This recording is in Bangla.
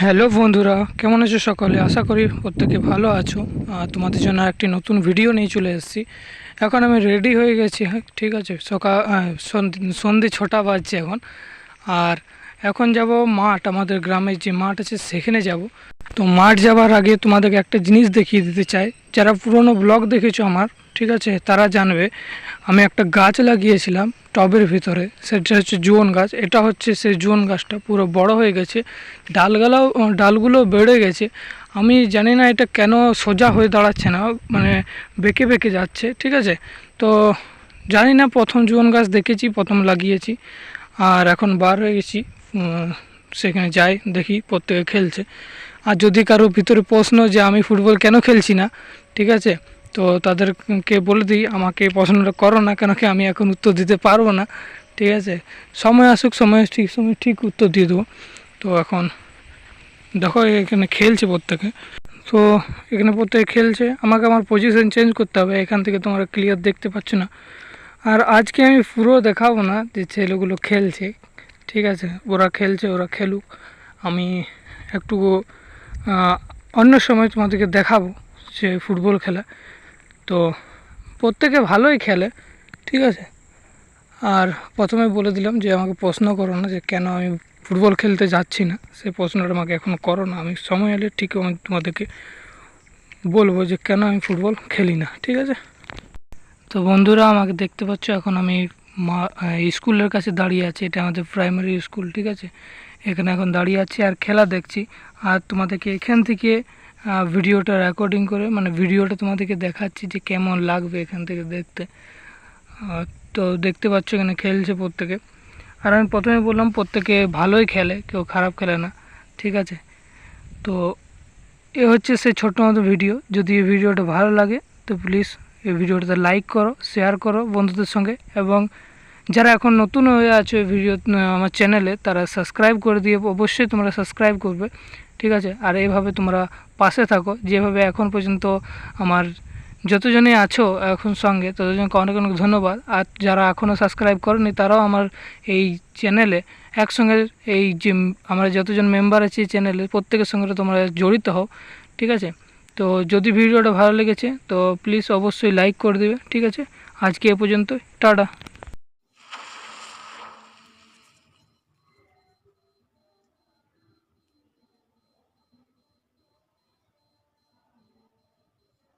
হ্যালো বন্ধুরা, কেমন আছো সকলে? আশা করি প্রত্যেকে ভালো আছো। তোমাদের জন্য একটি নতুন ভিডিও নিয়ে চলে এসেছি। এখন আমি রেডি হয়ে গেছি, হ্যাঁ ঠিক আছে। সন্ধে 6টা বাজছে এখন। আর এখন যাব মাঠ, আমাদের গ্রামের যে মাঠ আছে সেখানে যাব। তো মাঠ যাবার আগে তোমাদেরকে একটা জিনিস দেখিয়ে দিতে চাই। যারা পুরনো ব্লগ দেখেছো আমার, ঠিক আছে, তারা জানবে আমি একটা গাছ লাগিয়েছিলাম টবের ভিতরে। সেটা হচ্ছে জুয়ন গাছ। এটা হচ্ছে সেই জুয়ন গাছটা পুরো বড় হয়ে গেছে, ডালগুলো বেড়ে গেছে। আমি জানি না এটা কেন সোজা হয়ে দাঁড়াচ্ছে না, মানে বেঁকে বেঁকে যাচ্ছে, ঠিক আছে। তো জানি না, প্রথম জুয়ন গাছ দেখেছি, প্রথম লাগিয়েছি, আর এখন বার হয়ে গেছি। সেখানে যাই, দেখি প্রত্যেকে খেলছে। আর যদি কারো ভিতরে প্রশ্ন যে আমি ফুটবল কেন খেলছি না, ঠিক আছে, তো তাদেরকে বলে দিই আমাকে প্রশ্নটা করো না, কেন কি আমি এখন উত্তর দিতে পারবো না, ঠিক আছে। সময় আসুক, সময় ঠিক উত্তর দিয়ে দেবো। তো এখন দেখো এখানে খেলছে প্রত্যেকে। তো এখানে প্রত্যেকে খেলছে, আমাকে আমার পজিশন চেঞ্জ করতে হবে, এখান থেকে তোমরা ক্লিয়ার দেখতে পাচ্ছ না। আর আজকে আমি পুরো দেখাবো না যে ছেলেগুলো খেলছে, ঠিক আছে, ওরা খেলছে, ওরা খেলুক। আমি একটু অন্য সময় তোমাদেরকে দেখাবো যে ফুটবল খেলা। তো প্রত্যেকে ভালোই খেলে, ঠিক আছে। আর প্রথমে বলে দিলাম যে আমাকে প্রশ্ন করো না যে কেন আমি ফুটবল খেলতে যাচ্ছি না, সেই প্রশ্নটা আমাকে এখন করো না। আমি সময় এলে ঠিক আমি তোমাদেরকে বলবো যে কেন আমি ফুটবল খেলি না, ঠিক আছে। তো বন্ধুরা, আমাকে দেখতে পাচ্ছ, এখন আমি স্কুলের কাছে দাঁড়িয়ে আছি। এটা আমাদের প্রাইমারি স্কুল, ঠিক আছে। এখানে এখন দাঁড়িয়ে আছি আর খেলা দেখছি। আর তোমাদেরকে এখান থেকে ভিডিওটা রেকর্ডিং করে, মানে ভিডিওটা তোমাদেরকে দেখাচ্ছি যে কেমন লাগবে এখান থেকে দেখতে। তো দেখতে পাচ্ছ এখানে খেলছে প্রত্যেকে। আর আমি প্রথমে বললাম প্রত্যেকে ভালোই খেলে, কেউ খারাপ খেলে না, ঠিক আছে। তো এ হচ্ছে সেই ছোট্ট মতো ভিডিও। যদি এই ভিডিওটা ভালো লাগে তো প্লিজ এই ভিডিওটাতে লাইক করো, শেয়ার করো বন্ধুদের সঙ্গে, এবং যারা এখন নতুন হয়ে আছো এই ভিডিও আমার চ্যানেলে, তারা সাবস্ক্রাইব করে দিয়ে অবশ্যই তোমরা সাবস্ক্রাইব করবে, ঠিক আছে। আর এইভাবে তোমরা পাশে থাকো, যেভাবে এখন পর্যন্ত আমার যতজনই আছো এখন সঙ্গে, ততজনকে অনেক অনেক ধন্যবাদ। আর যারা এখনও সাবস্ক্রাইব করেনি তারাও আমার এই চ্যানেলে একসঙ্গে, এই যে আমরা যতজন মেম্বার আছি এই চ্যানেলে, প্রত্যেকের সঙ্গে তোমরা জড়িত হও, ঠিক আছে। তো যদি ভিডিওটা ভালো লেগেছে তো প্লিজ অবশ্যই লাইক করে দেবে, ঠিক আছে। আজকে এ পর্যন্ত, টাটা।